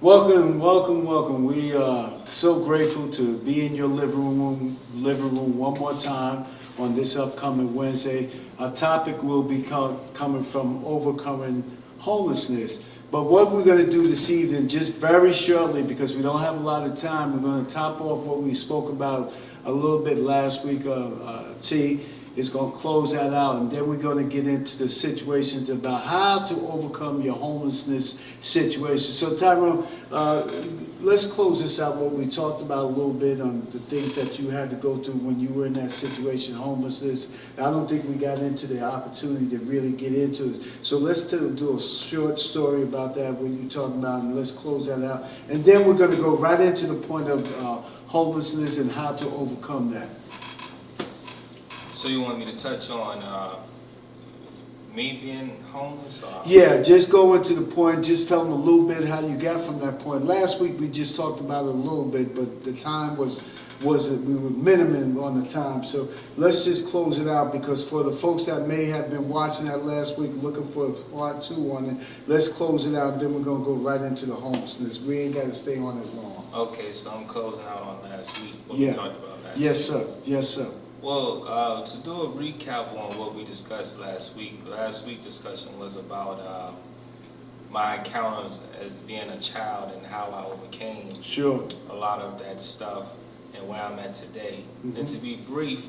Welcome, welcome, welcome. We are so grateful to be in your living room one more time on this upcoming Wednesday. Our topic will be coming from overcoming homelessness. But what we're going to do this evening, just very shortly, because we don't have a lot of time, we're going to top off what we spoke about a little bit last week. T is going to close that out, and then we're going to get into the situations about how to overcome your homelessness situation. So Tyrone, let's close this out, what we talked about a little bit on the things that you had to go through when you were in that situation, homelessness. I don't think we got into the opportunity to really get into it. So let's do a short story about that, what you're talking about, and let's close that out. And then we're going to go right into the point of homelessness and how to overcome that. So you want me to touch on me being homeless? Or? Yeah, just go into the point. Just tell them a little bit how you got from that point. Last week we just talked about it a little bit, but the time was we were minimum on the time. So let's just close it out, because for the folks that may have been watching that last week, looking for part two on it, let's close it out. And then we're gonna go right into the homelessness. We ain't got to stay on it long. Okay, so I'm closing out on last week. What Yeah. we talked about last Yes, week. sir. Yes, sir. Well, to do a recap on what we discussed last week discussion was about my encounters as being a child and how I overcame Sure. a lot of that stuff and where I'm at today. Mm-hmm. And to be brief,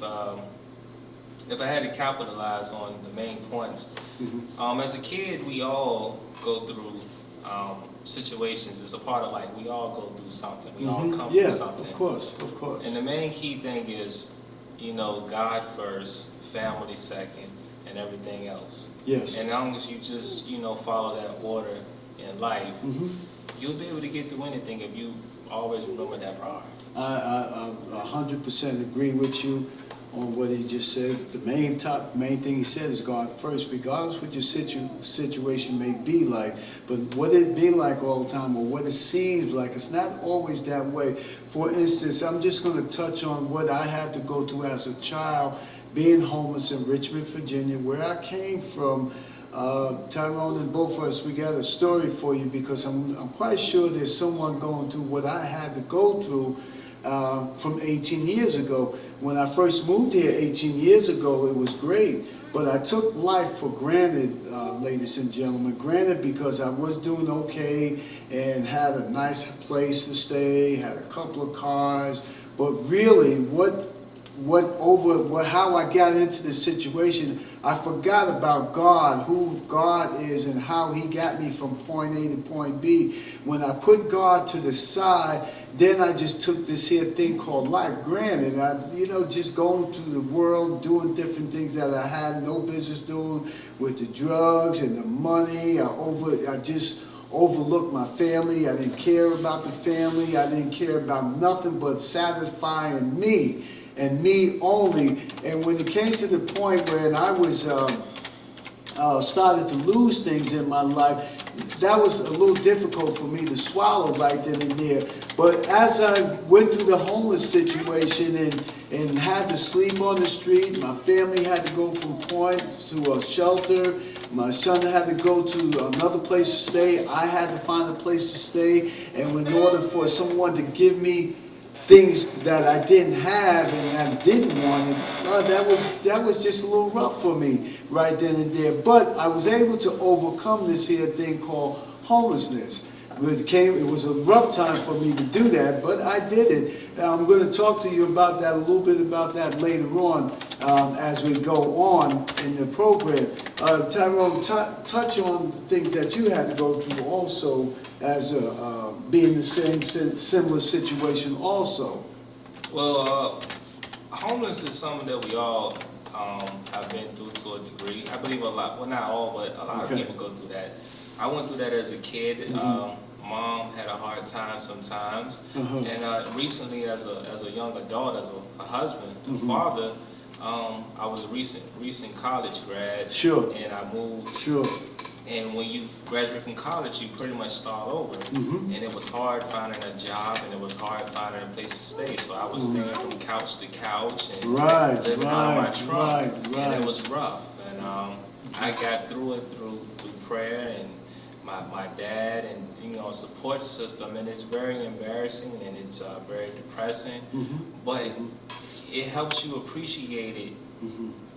if I had to capitalize on the main points, Mm-hmm. as a kid, we all go through situations. It's a part of life. We all go through something. We all come Yeah, through something. of course, of course. And the main key thing is, God first, family second, and everything else. Yes. And as long as you just, follow that order in life, Mm-hmm. you'll be able to get through anything if you always remember that priority. I 100% agree with you on what he just said. The main thing he said is God first, regardless what your situation may be like. But what it be like all the time, or what it seems like, it's not always that way. For instance, I'm just going to touch on what I had to go through as a child, being homeless in Richmond, Virginia, where I came from. Tyrone and both of us, we got a story for you, because I'm quite sure there's someone going through what I had to go through from 18 years ago. When I first moved here 18 years ago, it was great, but I took life for granted, ladies and gentlemen. Granted, because I was doing okay and had a nice place to stay, had a couple of cars, but really how I got into the situation, I forgot about God, who God is, and how he got me from point A to point B. When I put God to the side, then I just took this here thing called life. Granted, just going through the world, doing different things that I had no business doing, with the drugs and the money. I just overlooked my family. I didn't care about the family. I didn't care about nothing but satisfying me and me only. And when it came to the point where I was started to lose things in my life, that was a little difficult for me to swallow right then and there. But as I went through the homeless situation and had to sleep on the street, my family had to go from point to a shelter. My son had to go to another place to stay. I had to find a place to stay. And in order for someone to give me things that I didn't have and I didn't want it, that was just a little rough for me right then and there. But I was able to overcome this here thing called homelessness. It was a rough time for me to do that, but I did it. Now, I'm going to talk to you about that, a little bit about that later on as we go on in the program. Tyrone, touch on the things that you had to go through also as being in the same similar situation also. Well, homeless is something that we all have been through to a degree. I believe a lot, well, not all, but a lot of people go through that. I went through that as a kid. Mom had a hard time sometimes, and recently, as a young adult, as a husband, a father, I was a recent college grad. Sure. And I moved. Sure. And when you graduate from college, you pretty much start over. And it was hard finding a job, and it was hard finding a place to stay. So I was staying from couch to couch and living out of my trunk, and it was rough. And I got through it through prayer and my dad and a support system, and it's very embarrassing and it's very depressing. But it helps you appreciate it.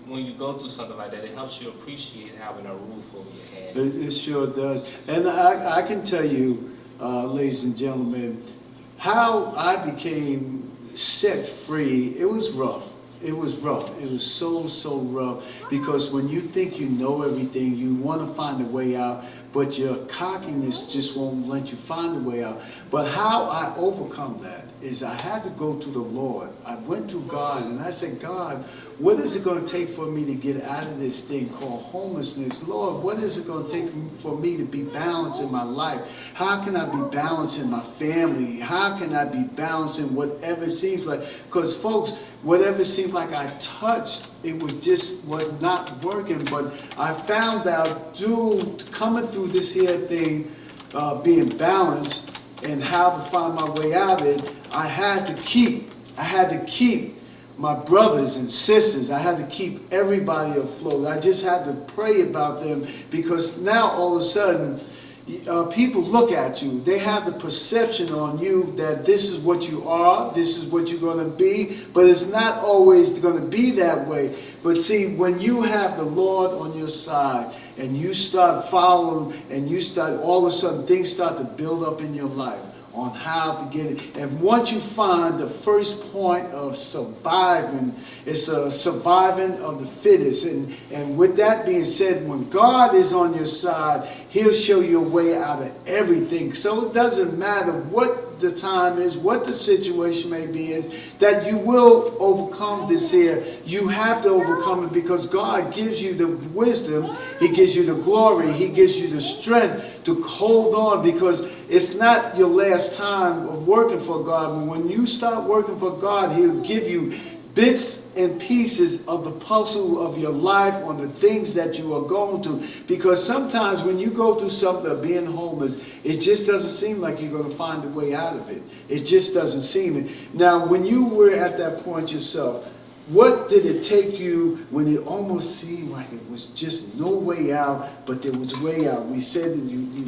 When you go through something like that, it helps you appreciate having a roof over your head. It sure does. And I can tell you, ladies and gentlemen, how I became set free. It was rough. It was rough. It was so rough, because when you think you know everything, you want to find a way out, but your cockiness just won't let you find a way out. But how I overcome that is I had to go to the Lord. I went to God and I said, God, what is it going to take for me to get out of this thing called homelessness? Lord, what is it going to take for me to be balanced in my life? How can I be balanced in my family? How can I be balanced in whatever seems like? Because folks, whatever seemed like I touched, it was not working. But I found out through coming through this here thing, being balanced and how to find my way out of it, I had to keep my brothers and sisters. I had to keep everybody afloat. I just had to pray about them, because now all of a sudden, people look at you. They have the perception on you that this is what you are, this is what you're going to be, but it's not always going to be that way. But see, when you have the Lord on your side and you start following and you start, all of a sudden things start to build up in your life on how to get it. And once you find the first point of surviving, it's a surviving of the fittest. And with that being said, when God is on your side, He'll show you a way out of everything. So it doesn't matter what the time is, what the situation may be, is that you will overcome this here. You have to overcome it, because God gives you the wisdom, He gives you the glory, He gives you the strength to hold on, because it's not your last time of working for God. But when you start working for God, He'll give you bits and pieces of the puzzle of your life on the things that you are going through. Because sometimes when you go through something of being homeless, it just doesn't seem like you're going to find a way out of it. It just doesn't seem it. Now, when you were at that point yourself, what did it take you when it almost seemed like it was just no way out, but there was a way out? We said that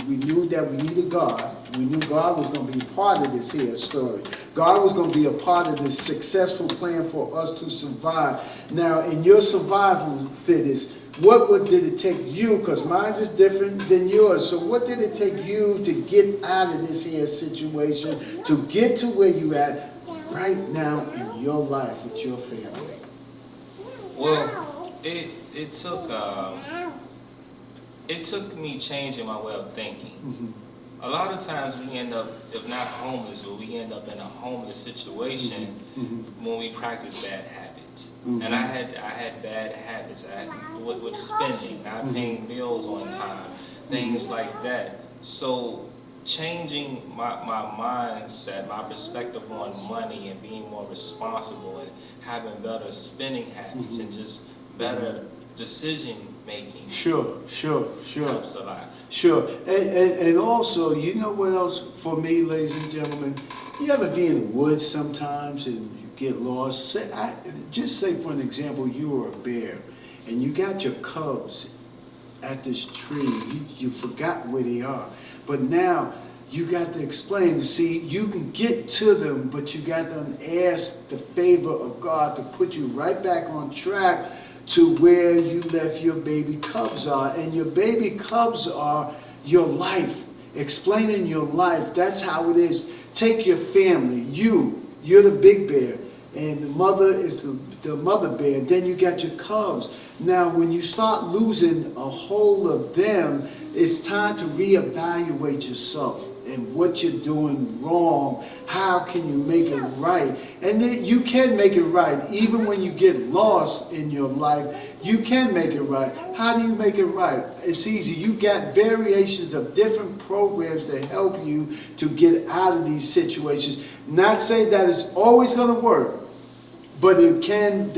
we knew that we needed God. We knew God was going to be a part of this here story. God was going to be a part of this successful plan for us to survive. Now, in your survival fittest, what did it take you? Because mine is different than yours. So what did it take you to get out of this here situation, to get to where you at right now in your life with your family? Well, it took me changing my way of thinking. A lot of times we end up, if not homeless, but we end up in a homeless situation when we practice bad habits. And I had bad habits. I had with spending, not paying bills on time, things like that. So changing my mindset, my perspective on money, and being more responsible and having better spending habits and just better decision making. Sure. Helps a lot. Sure. And also, you know what else for me, ladies and gentlemen? You ever be in the woods sometimes and you get lost? Just say, for an example, you are a bear and you got your cubs at this tree. You forgot where they are. But now you got to explain. To see, you can get to them, but you got to ask the favor of God to put you right back on track to where you left your baby cubs are. And your baby cubs are your life. Explaining your life. That's how it is. Take your family. You're the big bear. And the mother is the mother bear. And then you got your cubs. Now, when you start losing a hold of them, it's time to reevaluate yourself and what you're doing wrong. How can you make it right? And then you can make it right. Even when you get lost in your life, you can make it right. How do you make it right? It's easy. You got variations of different programs that help you to get out of these situations. Not saying that it's always going to work, but they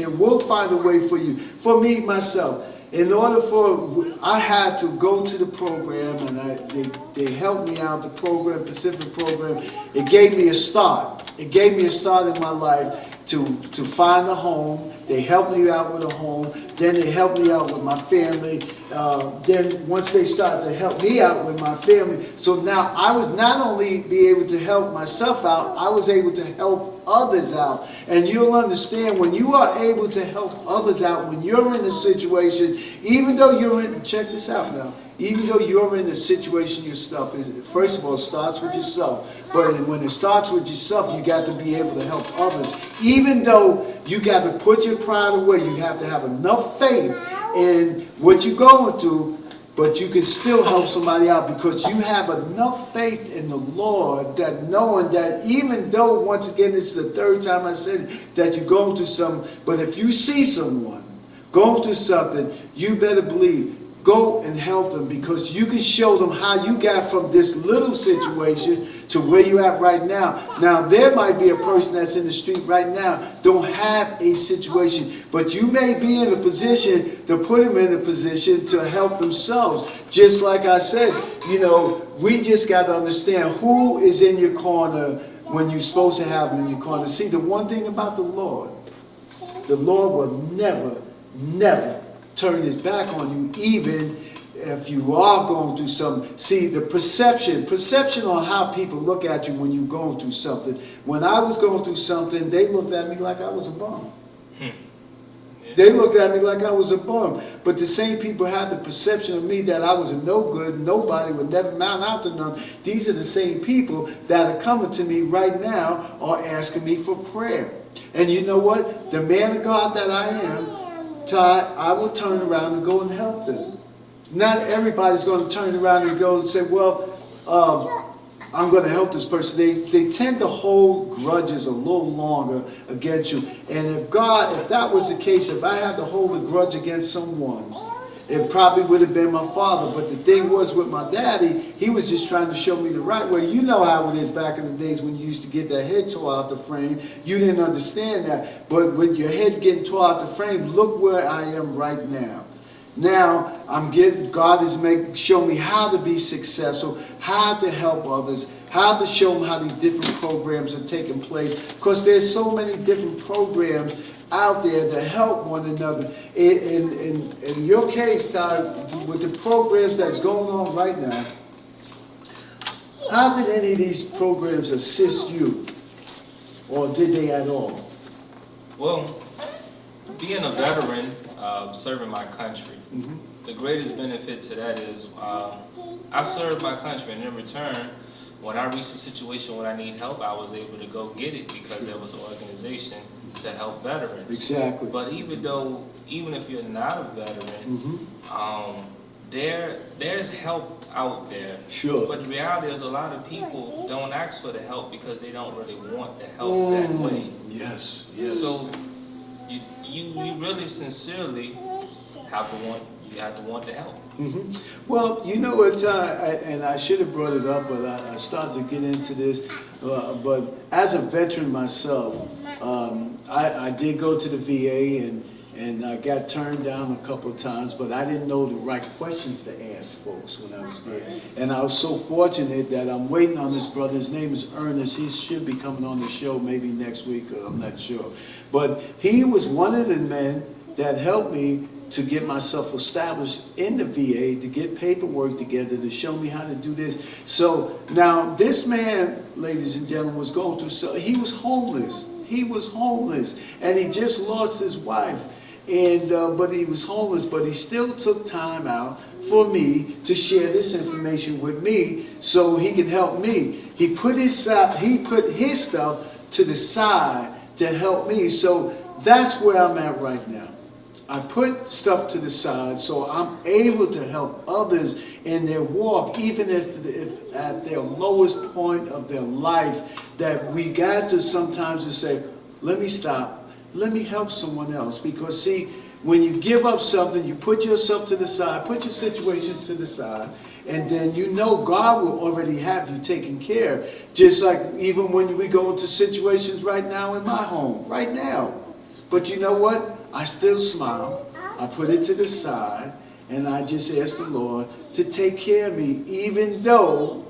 will find a way for you. For me, myself, I had to go to the program, and they helped me out, the program, Pacific program. It gave me a start. It gave me a start in my life. to find a home. They helped me out with a home. Then they helped me out with my family. Then once they started to help me out with my family, so now I was not only be able to help myself out, I was able to help others out. And you'll understand, when you are able to help others out, when you're in a situation, even though you're in, check this out now, even though you're in a situation yourself, first of all, it starts with yourself. But when it starts with yourself, you got to be able to help others. Even though you got to put your pride away, you have to have enough faith in what you're going through, but you can still help somebody out because you have enough faith in the Lord, that knowing that even though, once again, it's the third time I said it, that you're going through something, but if you see someone going through something, you better believe, go and help them, because you can show them how you got from this little situation to where you're at right now. Now, there might be a person that's in the street right now, don't have a situation, but you may be in a position to put them in a position to help themselves. Just like I said, you know, we just got to understand who is in your corner when you're supposed to have them in your corner. See, the one thing about the Lord will never turn his back on you, even if you are going through something. See, the perception on how people look at you when you're going through something. When I was going through something, they looked at me like I was a bum. They looked at me like I was a bum. But the same people had the perception of me that I was a no good, nobody, would never mount out to none. These are the same people that are coming to me right now or asking me for prayer. And you know what? The man of God that I am, Todd, I will turn around and go and help them. Not everybody's going to turn around and go and say, well, I'm going to help this person. They tend to hold grudges a little longer against you. And if that was the case, if I had to hold a grudge against someone, it probably would have been my father. But the thing was, with my daddy, he was just trying to show me the right way. You know how it is back in the days when you used to get that head tore out the frame. You didn't understand that. But with your head getting tore out the frame, look where I am right now. Now, God is showing me how to be successful, how to help others, how to show them how these different programs are taking place. Because there's so many different programs out there to help one another. In your case, Todd, with the programs that's going on right now, how did any of these programs assist you? Or did they at all? Well, being a veteran, serving my country, the greatest benefit to that is I served my country, and in return, when I reached a situation when I need help, I was able to go get it because there was an organization to help veterans. Exactly. But even if you're not a veteran, there's help out there. Sure. But the reality is, a lot of people don't ask for the help because they don't really want the help that way. Yes. So you really sincerely have to want the help. Well, you know what, and I should have brought it up, but I started to get into this. But as a veteran myself, I did go to the VA, and I got turned down a couple of times, but I didn't know the right questions to ask folks when I was there. And I was so fortunate that I'm waiting on this brother. His name is Ernest. He should be coming on the show maybe next week, I'm not sure. But he was one of the men that helped me to get myself established in the VA, to get paperwork together, to show me how to do this. So now this man, ladies and gentlemen, was going through, so he was homeless. He was homeless, and he just lost his wife. And but he was homeless, but he still took time out for me to share this information with me so he could help me. He put his stuff to the side to help me. So that's where I'm at right now. I put stuff to the side so I'm able to help others in their walk, even if at their lowest point of their life, that we got to sometimes to say, let me stop, let me help someone else. Because see, when you give up something, you put yourself to the side, put your situations to the side, and then you know God will already have you taken care of. Just like even when we go into situations right now in my home, right now. But you know what? I still smile. I put it to the side, and I just ask the Lord to take care of me, even though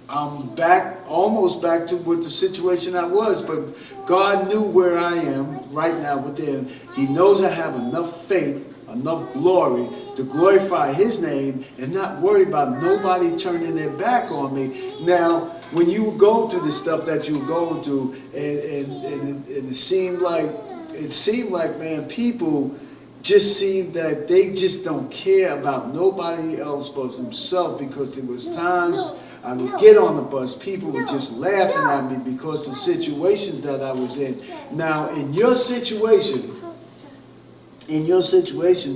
I'm back, almost back to what the situation I was, but God knew where I am right now within. He knows I have enough faith, enough glory to glorify His name and not worry about nobody turning their back on me. Now, when you go through the stuff that you go through, and it seemed like, man, people just seem that they just don't care about nobody else but themselves, because there was times I would get on the bus, people were just laughing at me because of situations that I was in. Now, in your situation,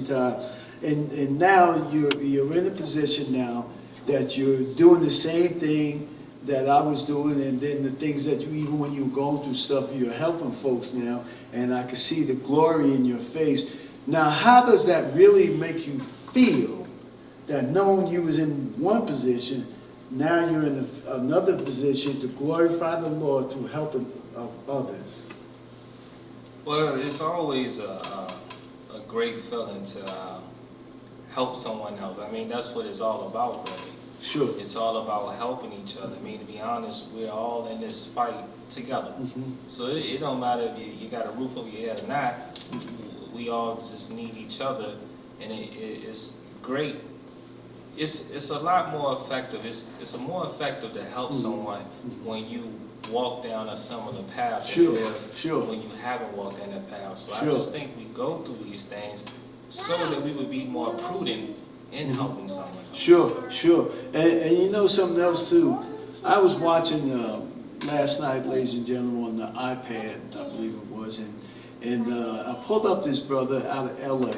Todd, and now you're in a position now that you're doing the same thing that I was doing, and then the things that you, even when you were going through stuff, you're helping folks now, and I can see the glory in your face. Now, how does that really make you feel, that knowing you was in one position, now you're in another position to glorify the Lord through helping of others? Well, it's always a great feeling to help someone else. I mean, that's what it's all about, really. Sure. It's all about helping each other. I mean, to be honest, we're all in this fight together. Mm-hmm. So it don't matter if you got a roof over your head or not. We all just need each other, and it's great. It's a lot more effective. It's more effective to help someone when you walk down a similar path than it is when you haven't walked down that path. So I just think we go through these things so that we would be more prudent in helping someone else. Sure. And you know something else too? I was watching last night, ladies and gentlemen, on the iPad, I believe it was, and I pulled up this brother out of LA.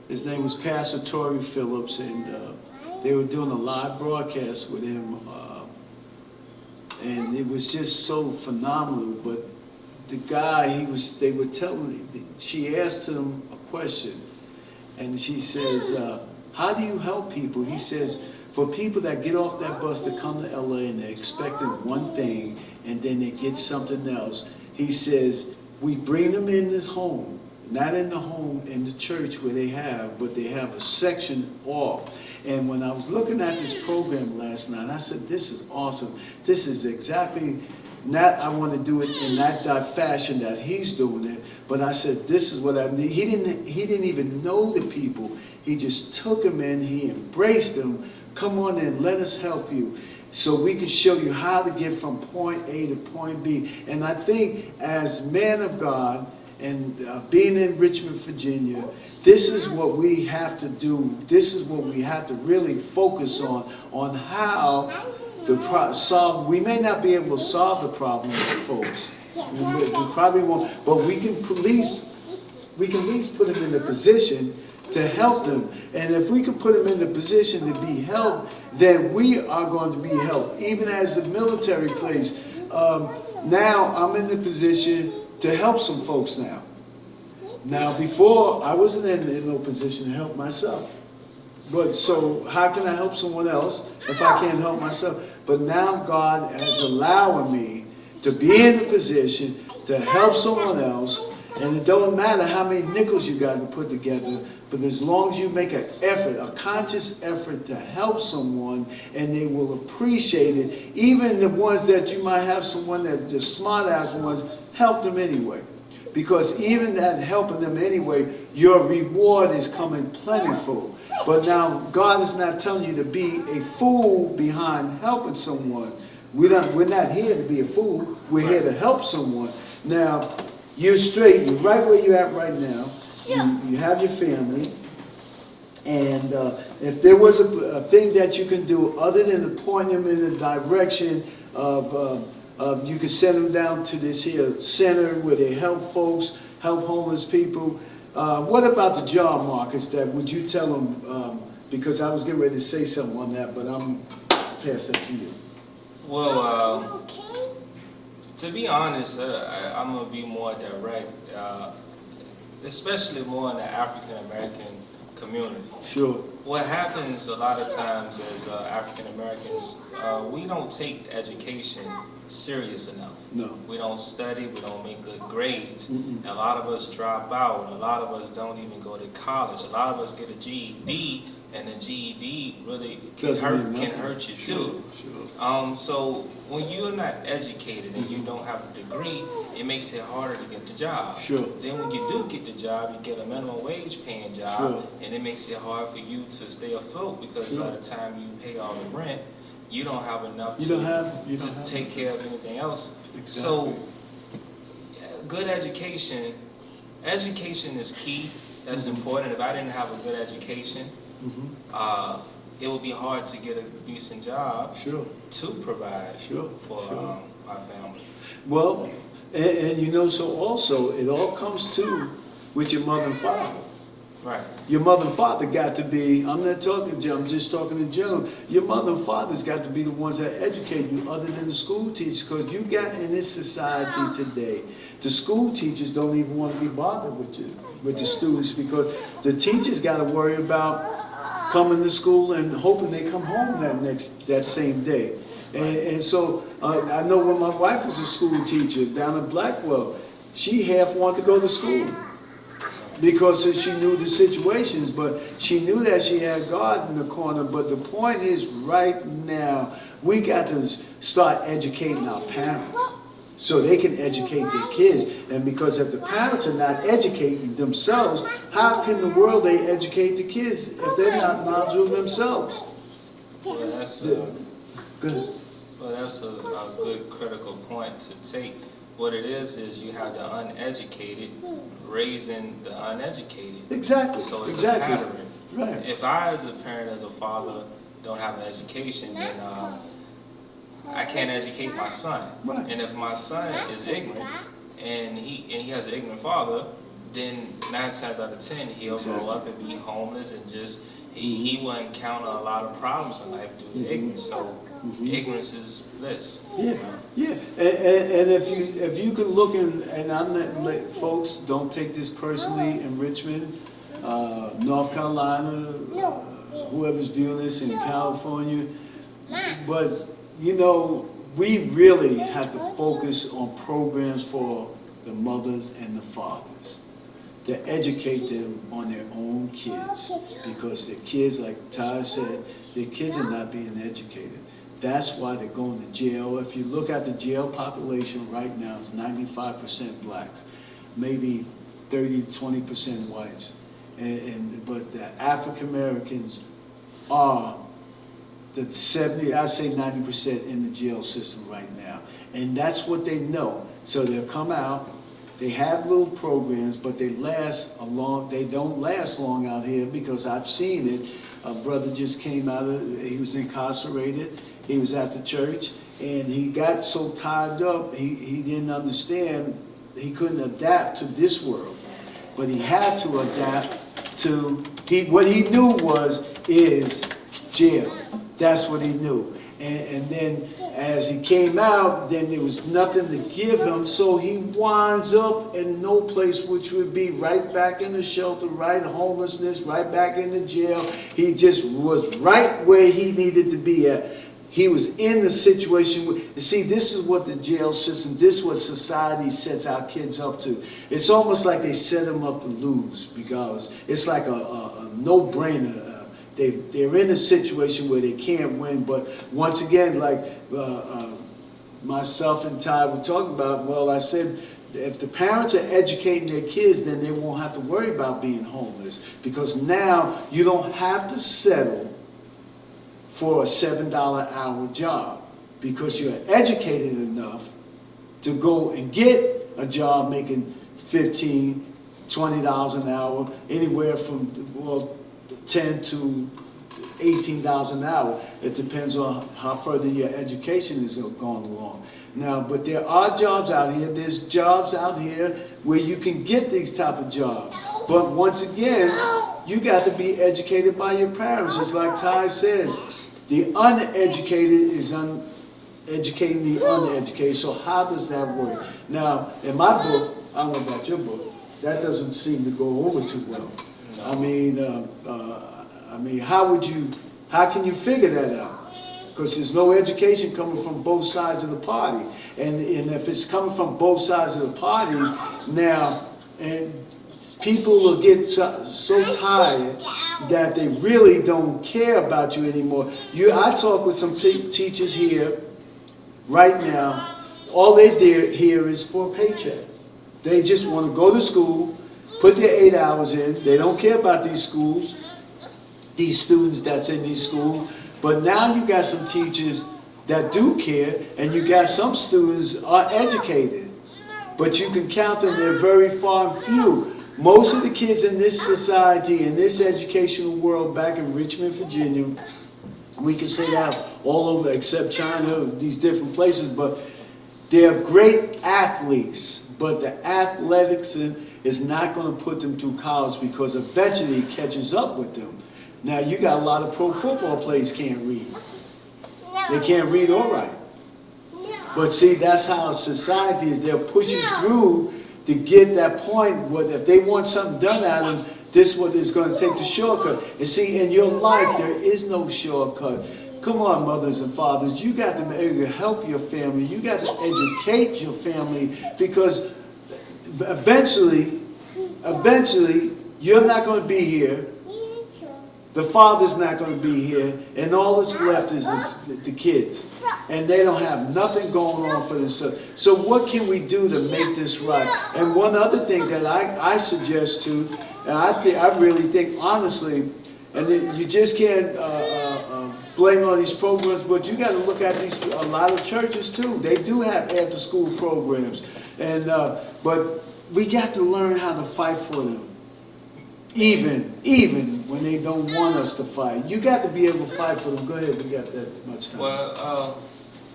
His name was Pastor Torrey Phillips, and they were doing a live broadcast with him, and it was just so phenomenal. But the guy, they were telling, she asked him a question, and she says, how do you help people? He says, for people that get off that bus to come to LA and they're expecting one thing and then they get something else, he says, we bring them in this home, not in the home in the church where they have, but they have a section off. And when I was looking at this program last night, I said, this is awesome. This is exactly, not I want to do it in that fashion that he's doing it, but I said, this is what I need. He didn't even know the people. He just took them in, he embraced them. Come on in, let us help you, so we can show you how to get from point A to point B. And I think as man of God, and being in Richmond, Virginia, this is what we have to do. This is what we have to really focus on how to solve. We may not be able to solve the problem with folks. We probably won't, but we can at least put them in a position to help them. And if we can put them in the position to be helped, then we are going to be helped. Even as the military place, now I'm in the position to help some folks now. Now before, I wasn't in no position to help myself. But so how can I help someone else if I can't help myself? But now God has allowed me to be in a position to help someone else. And it don't matter how many nickels you got to put together, but as long as you make an effort, a conscious effort to help someone, and they will appreciate it, even the ones that you might have someone that the smart ass ones, help them anyway. Because even that helping them anyway, your reward is coming plentiful. But now God is not telling you to be a fool behind helping someone. We're not here to be a fool. We're here to help someone. Now, you're straight. You're right where you're at right now. You have your family. And if there was a thing that you can do other than to point them in the direction of you could send them down to this here center where they help folks, help homeless people. What about the job markets? That would you tell them? Because I was getting ready to say something on that, but I'm pass that to you. Well, to be honest, I'm gonna be more direct, especially more in the African American community. Sure. What happens a lot of times as African Americans, we don't take education serious enough. No. We don't study, we don't make good grades. A lot of us drop out, a lot of us don't even go to college, a lot of us get a GED and the GED really Doesn't mean can nothing. hurt you Sure, too. sure. So when you're not educated and you don't have a degree, it makes it harder to get the job. Sure. Then when you do get the job, you get a minimum wage paying job, Sure. and it makes it hard for you to stay afloat because Sure. by the time you pay all the rent, you don't have enough You to don't have take care of anything else. Exactly. So good education is key. That's important. If I didn't have a good education, it would be hard to get a decent job Sure. to provide Sure. for Sure. my family. Well, and you know, so also it all comes to with your mother and father. Right. Your mother and father got to be, I'm not talking, I'm just talking in general, your mother and father's got to be the ones that educate you other than the school teachers, because you got in this society today, the school teachers don't even want to be bothered with you, with the students, because the teachers got to worry about coming to school and hoping they come home that same day. And so I know when my wife was a school teacher down in Blackwell, she half wanted to go to school because she knew the situations, but she knew that she had God in the corner. But the point is, right now, we got to start educating our parents so they can educate their kids. And because if the parents are not educating themselves, how can the world they educate the kids if they're not knowledgeable themselves? Well, that's Good. well, that's a good critical point to take. What it is you have the uneducated raising the uneducated. Exactly. So it's Exactly. a pattern. Right. If I, as a parent, as a father, don't have an education, then I can't educate my son. Right. And if my son is ignorant and he has an ignorant father, then 9 times out of 10 he'll grow up and be homeless and just he will encounter a lot of problems in life due to ignorance. So ignorance is bliss. Yeah, yeah, and if you can look and I'm not, folks, don't take this personally in Richmond, North Carolina, whoever's viewing this in California, but you know, we really have to focus on programs for the mothers and the fathers to educate them on their own kids, because their kids, like Ty said, their kids are not being educated. That's why they're going to jail. If you look at the jail population right now, it's 95% blacks, maybe 20% whites. But the African Americans are the 70, I say 90% in the jail system right now. And that's what they know. So they'll come out, they have little programs, but they don't last long out here, because I've seen it. A brother just came out he was incarcerated. He was at the church, and he got so tied up, he didn't understand, he couldn't adapt to this world. But he had to adapt to, what he knew is jail. That's what he knew. And then as he came out, then there was nothing to give him, so he winds up in no place, which would be right back in the shelter, right homelessness, right back in the jail. He just was right where he needed to be at. He was in the situation. You see, this is what the jail system, this is what society sets our kids up to. It's almost like they set them up to lose, because it's like a no-brainer. They're in a situation where they can't win, but once again, like myself and Ty were talking about, well, I said, if the parents are educating their kids, then they won't have to worry about being homeless, because now you don't have to settle for a $7 an hour job, because you're educated enough to go and get a job making $15, $20 an hour, anywhere from, well, $10 to $18 an hour. It depends on how further your education is going along. Now, but there are jobs out here. There's jobs out here where you can get these type of jobs. But once again, you got to be educated by your parents. Just like Ty says, the uneducated is educating the uneducated. So how does that work? Now, in my book, I don't know about your book, that doesn't seem to go over too well. I mean, how can you figure that out? Because there's no education coming from both sides of the party. And if it's coming from both sides of the party, now, and people will get so tired that they really don't care about you anymore. I talk with some teachers here right now. All they here is for a paycheck. They just want to go to school, put their 8 hours in. They don't care about these schools, these students that's in these schools. But now you got some teachers that do care, and you got some students are educated. But you can count them, they're very far and few. Most of the kids in this society, in this educational world back in Richmond, Virginia, we can say that all over except China, these different places, but they're great athletes. But the athletics is not going to put them through college because eventually it catches up with them. Now you got a lot of pro football players can't read. They can't read or write. But see, that's how society is. They'll push you through to get that point where if they want something done at them, this is what it's going to take the shortcut. And see, in your life, there is no shortcut. Come on, mothers and fathers. You got to help your family. You got to educate your family because eventually, you're not going to be here. The father's not going to be here, and all that's left is the kids. And they don't have nothing going on for themselves. So what can we do to make this right? And one other thing that I suggest to, and I really think honestly, and you just can't blame all these programs, but you got to look at a lot of churches too. They do have after-school programs, and but we got to learn how to fight for them. Even when they don't want us to fight. You got to be able to fight for them. Go ahead, we got that much time. Well,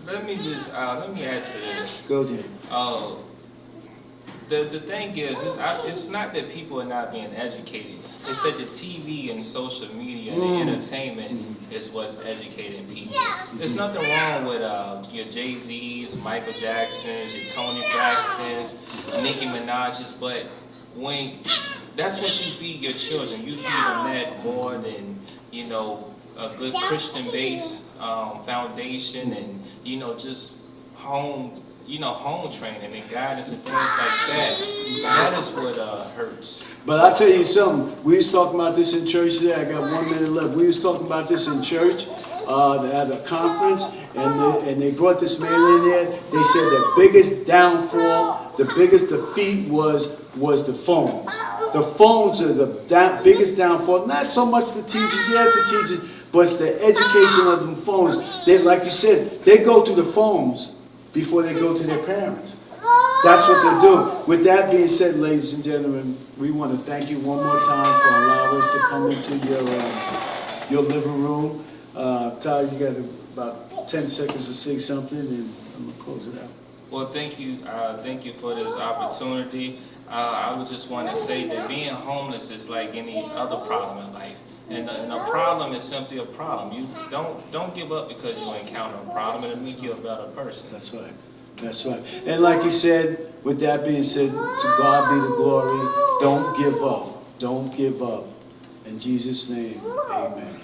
let me add to this. Go ahead. The thing is, it's not that people are not being educated. It's that the TV and social media and the entertainment is what's educating people. There's nothing wrong with your Jay-Z's, Michael Jacksons, your Tony Braxtons, Nicki Minaj's, but when that's what you feed your children. You feed them that more than, a good Christian-based foundation and, just home training and guidance and things like that. That is what hurts. But I tell you something, we was talking about this in church today. I got 1 minute left. We was talking about this in church at a conference, and they brought this man in there. They said the biggest downfall, the biggest defeat was the phones. The phones are the biggest downfall. Not so much the teachers, yes, the teachers, but it's the education of the phones. They, like you said, they go to the phones before they go to their parents. That's what they're doing. With that being said, ladies and gentlemen, we want to thank you one more time for allowing us to come into your living room. Ty, you got about 10 seconds to say something, and I'm going to close it out. Well, thank you for this opportunity. I would just want to say that being homeless is like any other problem in life. And a problem is simply a problem. You don't give up because you encounter a problem. It'll make you a better person. That's right. That's right. And like you said, with that being said, to God be the glory. Don't give up. Don't give up. In Jesus' name, amen.